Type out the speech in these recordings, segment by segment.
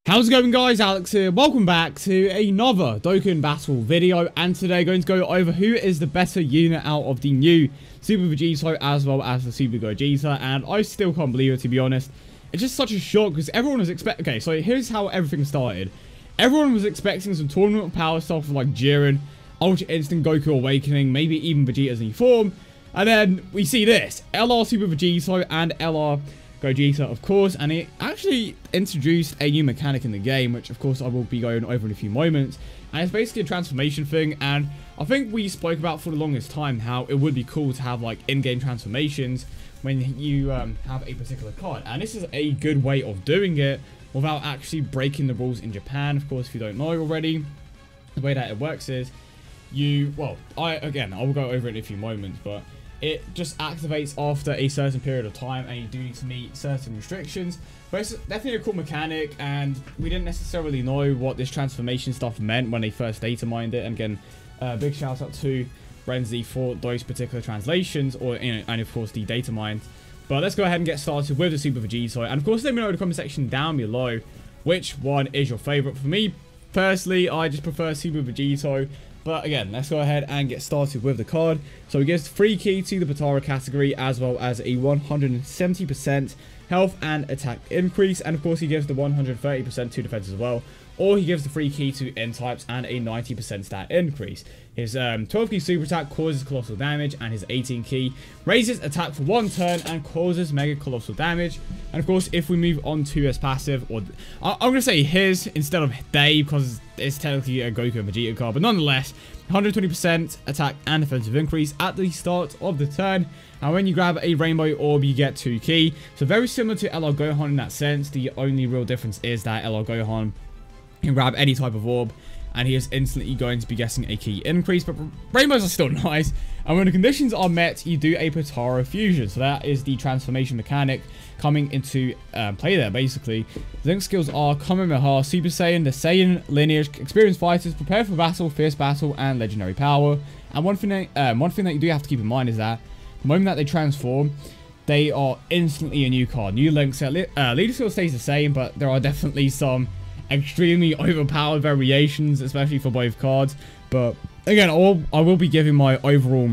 How's it going, guys? Alex here. Welcome back to another Dokkan battle video, and today going to go over who is the better unit out of the new Super Vegito as well as the Super Gogeta. And I still can't believe it, to be honest. It's just such a shock because everyone was expecting. Okay, so here's how everything started. Everyone was expecting some tournament power stuff like Jiren, Ultra Instinct Goku Awakening, maybe even Vegeta's new form, and then we see this LR Super Vegito and LR Gogeta, of course, and it actually introduced a new mechanic in the game, which of course I will be going over in a few moments, and it's basically a transformation thing. And I think we spoke about for the longest time how it would be cool to have like in-game transformations when you have a particular card, and this is a good way of doing it without actually breaking the rules in Japan. Of course, if you don't know already, the way that it works is I will go over it in a few moments, but it just activates after a certain period of time, and you do need to meet certain restrictions. But it's definitely a cool mechanic, and we didn't necessarily know what this transformation stuff meant when they first data mined it. And again, big shout out to Renzi for those particular translations, and of course the data mine. But let's go ahead and get started with the Super Vegito, and of course let me know in the comment section down below which one is your favorite. For me personally, I just prefer Super Vegito. But again, let's go ahead and get started with the card. So he gives free key to the Batara category, as well as a 170% health and attack increase. And of course, he gives the 130% to defense as well. Or he gives the free key to N types and a 90% stat increase. His 12 key super attack causes colossal damage, and his 18 key raises attack for 1 turn and causes mega colossal damage. And of course, if we move on to his passive, or I'm going to say his instead of they, because it's technically a Goku and Vegeta card, but nonetheless, 120% attack and defensive increase at the start of the turn. And when you grab a rainbow orb, you get 2 key. So very similar to LR Gohan in that sense. The only real difference is that LR Gohan can grab any type of orb, and he is instantly going to be getting a key increase. But rainbows are still nice, and when the conditions are met, you do a Potara fusion. So that is the transformation mechanic coming into play there. Basically, Link skills are Kamehameha, Super Saiyan, the Saiyan lineage, experienced fighters, prepare for battle, fierce battle, and legendary power. And one thing that you do have to keep in mind is that the moment that they transform, they are instantly a new card. New Link set. Leader skill stays the same, but there are definitely some extremely overpowered variations, especially for both cards. But again, I will be giving my overall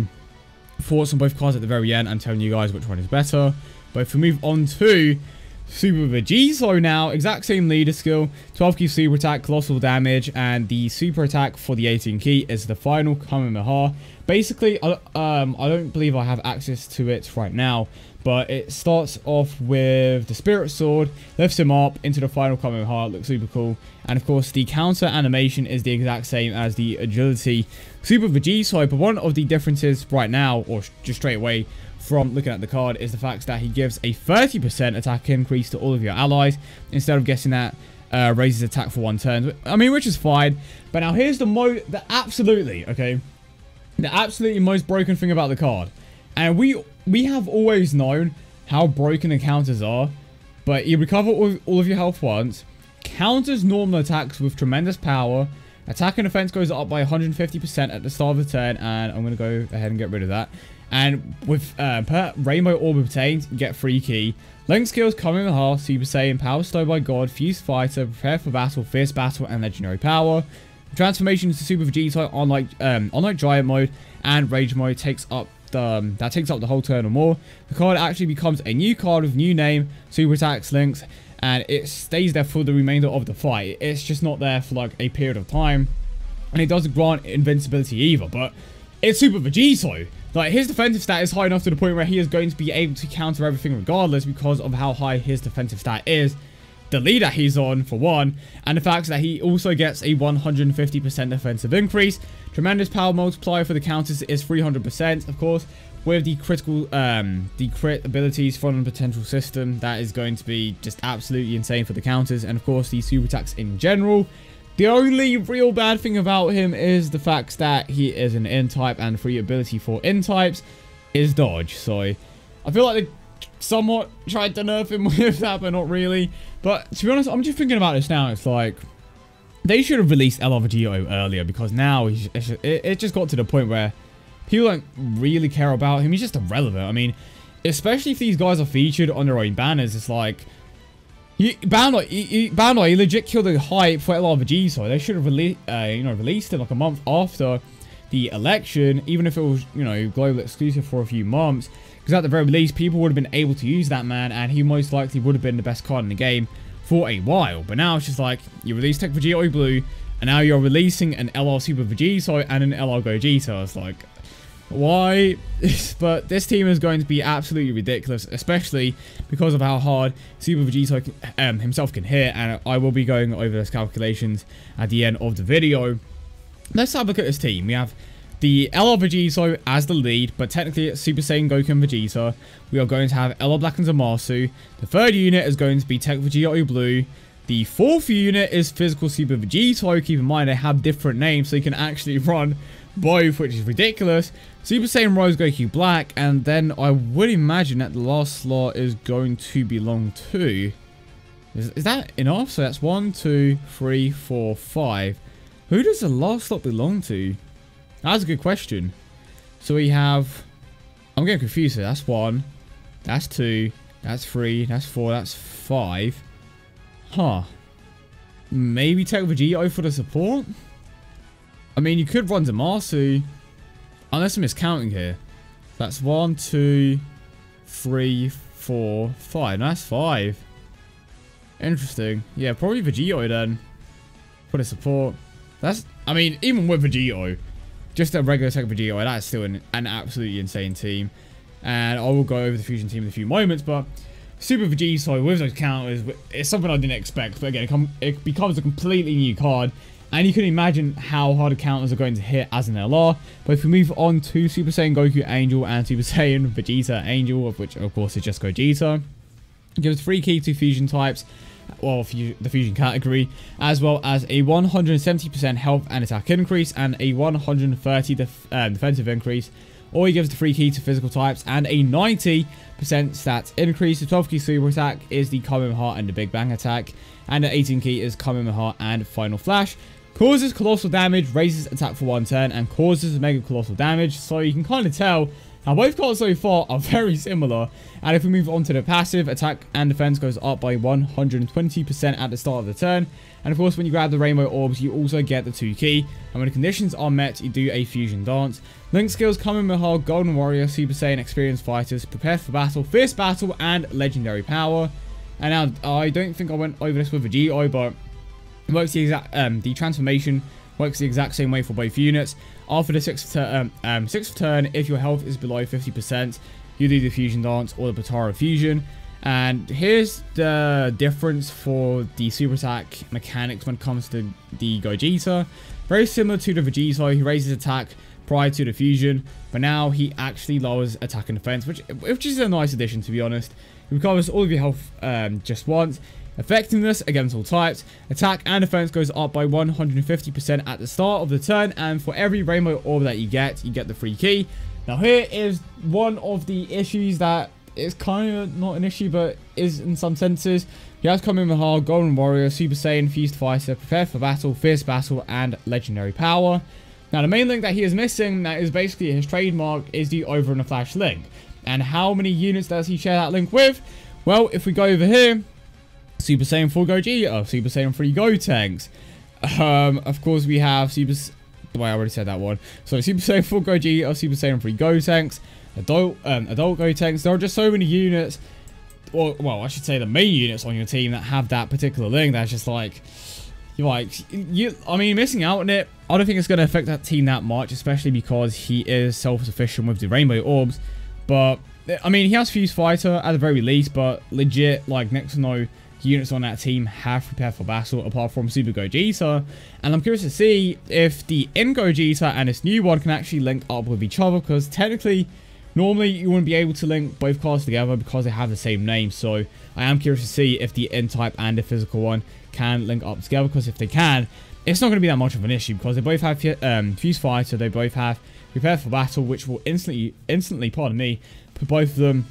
thoughts on both cards at the very end and telling you guys which one is better. But if we move on to Super Vegito now, exact same leader skill, 12 key super attack, colossal damage, and the super attack for the 18 key is the final Kamehameha. Basically, I don't believe I have access to it right now, but it starts off with the Spirit Sword, lifts him up into the final Kamehameha. Looks super cool. And of course, the counter animation is the exact same as the Agility Super Vegito, but one of the differences right now, or just straight away from looking at the card, is the fact that he gives a 30% attack increase to all of your allies, instead of getting that raises attack for 1 turn. I mean, which is fine. But now here's the absolutely most broken thing about the card. And we have always known how broken the counters are, but you recover all of your health once, counters normal attacks with tremendous power, attack and defense goes up by 150% at the start of the turn, and I'm going to go ahead and get rid of that. And with per Rainbow Orb obtained, you get free key. Link skills Kamehameha, Super Saiyan, Power Stowed by God, Fused Fighter, Prepare for Battle, Fierce Battle, and Legendary Power. Transformation into Super Vegito, unlike Giant Mode and Rage Mode, takes up the whole turn or more. The card actually becomes a new card with new name, super attacks, links, and it stays there for the remainder of the fight. It's just not there for like a period of time, and it doesn't grant invincibility either. But it's Super Vegito. Like, his defensive stat is high enough to the point where he is going to be able to counter everything regardless, because of how high his defensive stat is, the lead that he's on for one, and the fact that he also gets a 150% defensive increase. Tremendous power multiplier for the counters is 300%, of course, with the crit abilities from the potential system. That is going to be just absolutely insane for the counters, and of course the super attacks in general. The only real bad thing about him is the fact that he is an N type, and free ability for N types is dodge. So I feel like they somewhat tried to nerf him with that, but not really. But to be honest, I'm just thinking about this now. It's like, they should have released LR Vegito earlier, because now it just got to the point where people don't really care about him. He's just irrelevant. I mean, especially if these guys are featured on their own banners, it's like, Bandai, you legit killed the hype for LR Vegito. They should have released it like a month after the election, even if it was, global exclusive for a few months. Because at the very least, people would have been able to use that man, and he most likely would have been the best card in the game for a while. But now it's just like, you release Tech Vegito Blue, and now you're releasing an LR Super Vegito and an LR Gogeta. It's like, why? But this team is going to be absolutely ridiculous, especially because of how hard Super Vegito himself can hit, and I will be going over those calculations at the end of the video. Let's have a look at this team. We have the LR Vegito as the lead, but technically it's Super Saiyan Goku and Vegeta. We are going to have LR Black and Zamasu. The third unit is going to be Tech Vegito Blue. The fourth unit is Physical Super Vegito. Keep in mind they have different names, so you can actually run both, which is ridiculous. Super Saiyan Rose Goku Black, and then I would imagine that the last slot is going to belong to... Is that enough? So that's 1, 2, 3, 4, 5. Who does the last slot belong to? That's a good question. So we have... I'm getting confused here. That's 1. That's 2. That's 3. That's 4. That's 5. Huh. Maybe Tech Vegito for the support? I mean, you could run Zamasu. Unless I'm miscounting here. That's 1, 2, 3, 4, 5. No, that's 5. Interesting. Yeah, probably Vegito then. For the support. That's... I mean, even with Vegito, just a regular Tech Vegito, that's still an absolutely insane team. And I will go over the fusion team in a few moments, but Super Vegito with those counters, it's something I didn't expect. But again, it becomes a completely new card. And you can imagine how hard the counters are going to hit as an LR. But if we move on to Super Saiyan Goku Angel and Super Saiyan Vegeta Angel, of which of course is just Gogeta, it gives 3 key to fusion types, well, the fusion category, as well as a 170% health and attack increase and a 130 defensive increase. Or he gives the 3 key to physical types and a 90% stats increase. The 12 key super attack is the Kamehameha and the Big Bang attack, and the 18 key is Kamehameha and Final Flash. Causes colossal damage, raises attack for 1 turn, and causes mega colossal damage. So you can kind of tell how both cards so far are very similar. And if we move on to the passive, attack and defense goes up by 120% at the start of the turn. And of course, when you grab the rainbow orbs, you also get the 2 key. And when the conditions are met, you do a fusion dance. Link skills: Kamehameha, Golden Warrior, Super Saiyan, Experienced Fighters, Prepare for Battle, Fierce Battle, and Legendary Power. And now, I don't think I went over this with Vegito, but it works the exact, the transformation works the exact same way for both units. After the 6th turn, if your health is below 50%, you do the fusion dance or the Potara fusion. And here's the difference for the super attack mechanics when it comes to the Gogeta. Very similar to the Vegito, he raises attack prior to the fusion, but now he actually lowers attack and defense, which is a nice addition, to be honest. He recovers all of your health just once. Effectiveness against all types. Attack and defense goes up by 150% at the start of the turn, and for every rainbow orb that you get the free key. Now here is one of the issues that is kind of not an issue, but is in some senses. He has Kamehameha, Golden Warrior, Super Saiyan, Fused Fighter, Prepare for Battle, Fierce Battle, and Legendary Power. Now the main link that he is missing, that is basically his trademark, is the Over and a Flash link. And how many units does he share that link with? Well, if we go over here, Super Saiyan 4 Gogeta, Super Saiyan 3 Gotenks. Of course, we have well, I already said that one. So Super Saiyan 4 Gogeta, Super Saiyan 3 Gotenks, Adult Gotenks. There are just so many units. Well, I should say the main units on your team that have that particular link. That's just like, I mean, missing out on it. I don't think it's going to affect that team that much, especially because he is self-sufficient with the rainbow orbs. But I mean, he has Fused Fighter at the very least, but legit, like, next to no units on that team have Prepare for Battle apart from Super Gogeta. And I'm curious to see if the In Gogeta and this new one can actually link up with each other, because technically, normally you wouldn't be able to link both cards together because they have the same name. So I am curious to see if the In type and the physical one can link up together, because if they can, it's not going to be that much of an issue, because they both have Fused Fighter, they both have Prepare for Battle, which will instantly, pardon me, put both of them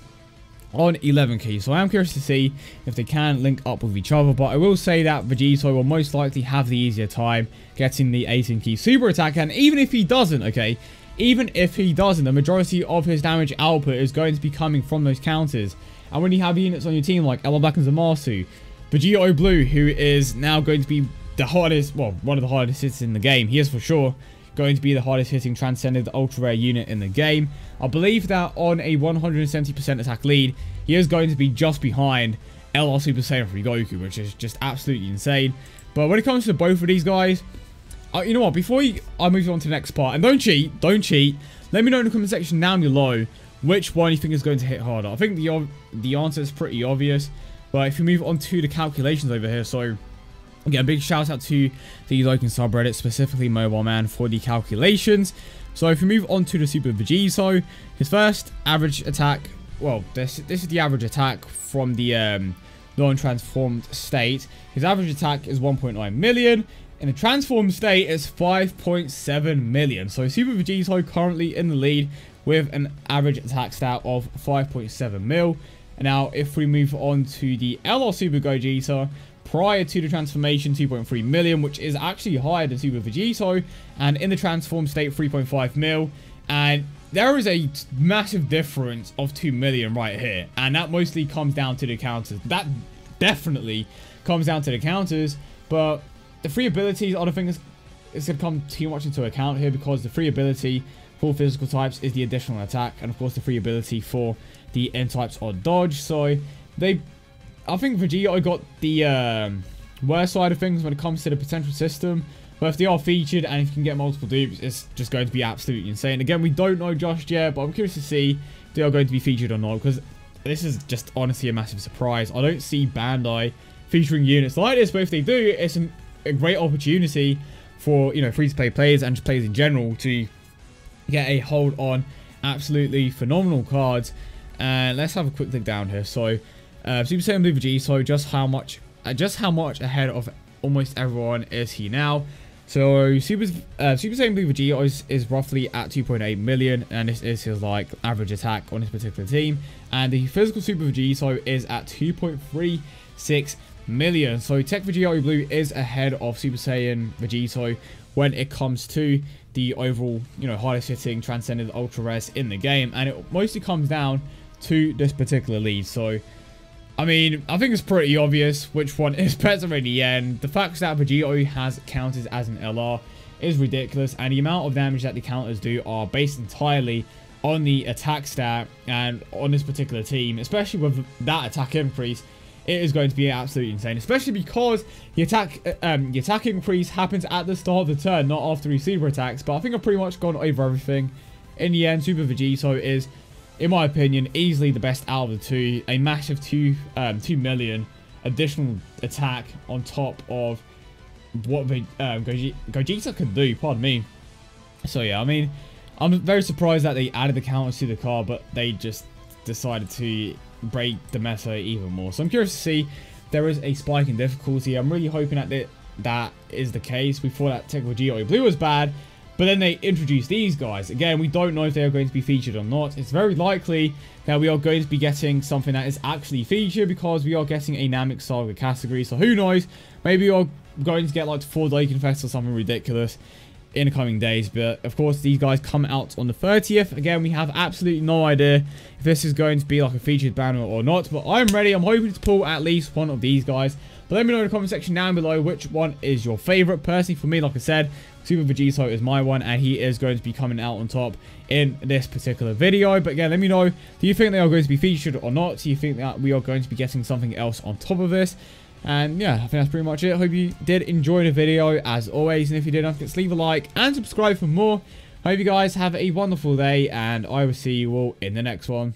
on 11 keys. So I am curious to see if they can link up with each other, but I will say that Vegito will most likely have the easier time getting the 18 key super attack. And even if he doesn't, okay, even if he doesn't, the majority of his damage output is going to be coming from those counters. And when you have units on your team like LR Black and Zamasu, Vegito Blue, who is now going to be the hardest, well, one of the hardest hits in the game. He is for sure going to be the hardest hitting transcended ultra rare unit in the game. I believe that on a 170% attack lead, he is going to be just behind LR Super Saiyan 3 Goku, which is just absolutely insane. But when it comes to both of these guys, you know what, before I move on to the next part, and don't cheat, let me know in the comment section down below which one you think is going to hit harder. I think the answer is pretty obvious, but if you move on to the calculations over here, so again, big shout out to the Dokkan subreddit, specifically Mobile Man, for the calculations. So if you move on to the Super Vegito, his first average attack, well, this is the average attack from the non-transformed state. His average attack is 1.9 million. In the transformed state, it's 5.7 million. So Super Vegito currently in the lead with an average attack stat of 5.7 mil. And now if we move on to the LR Super Gogeta, prior to the transformation, 2.3 million, which is actually higher than Super Vegito, and in the transformed state, 3.5 mil. And there is a massive difference of 2 million right here, and that mostly comes down to the counters. That definitely comes down to the counters, but the free abilities, I don't think it's going to come too much into account here, because the free ability for physical types is the additional attack, and of course the free ability for the N types or dodge. So I think Vegito got the worst side of things when it comes to the potential system. But if they are featured and if you can get multiple dupes, it's just going to be absolutely insane. Again, we don't know just yet, but I'm curious to see if they are going to be featured or not, because this is just honestly a massive surprise. I don't see Bandai featuring units like this, but if they do, it's a great opportunity for, you know, free-to-play players and just players in general to get a hold on absolutely phenomenal cards. And let's have a quick look down here. So Super Saiyan Blue Vegito, just how much ahead of almost everyone is he now? So Super Saiyan Blue Vegito is roughly at 2.8 million, and this is his like average attack on this particular team. And the physical Super Vegito is at 2.36 million. So Tech Vegito Blue is ahead of Super Saiyan Vegito when it comes to the overall, you know, hardest hitting transcended ultra rares in the game, and it mostly comes down to this particular lead. So I mean, I think it's pretty obvious which one is better in the end. The fact that Vegito has counters as an LR is ridiculous, and the amount of damage that the counters do are based entirely on the attack stat, and on this particular team, especially with that attack increase, it is going to be absolutely insane, especially because the attack increase happens at the start of the turn, not after receiver attacks. But I think I've pretty much gone over everything. In the end, Super Vegito is, in my opinion, easily the best out of the two. A massive 2 million additional attack on top of what Gogeta could do, pardon me. So yeah, I mean, I'm very surprised that they added the counters to the card, but they just decided to break the meta even more. So I'm curious to see if there is a spike in difficulty. I'm really hoping that that is the case. We thought that Tech Vegito Blue was bad, but then they introduced these guys. Again, we don't know if they are going to be featured or not. It's very likely that we are going to be getting something that is actually featured, because we are getting a Namek Saga category. So who knows? Maybe we are going to get like 4 Dokkan Fest or something ridiculous in the coming days. But of course, these guys come out on the 30th. Again, we have absolutely no idea if this is going to be like a featured banner or not, but I'm ready. I'm hoping to pull at least one of these guys. But let me know in the comment section down below which one is your favorite. Personally, for me, like I said, Super Vegito is my one, and he is going to be coming out on top in this particular video. But again, let me know, do you think they are going to be featured or not? Do you think that we are going to be getting something else on top of this? And yeah, I think that's pretty much it. Hope you did enjoy the video as always, and if you did, don't forget to leave a like and subscribe for more. Hope you guys have a wonderful day, and I will see you all in the next one.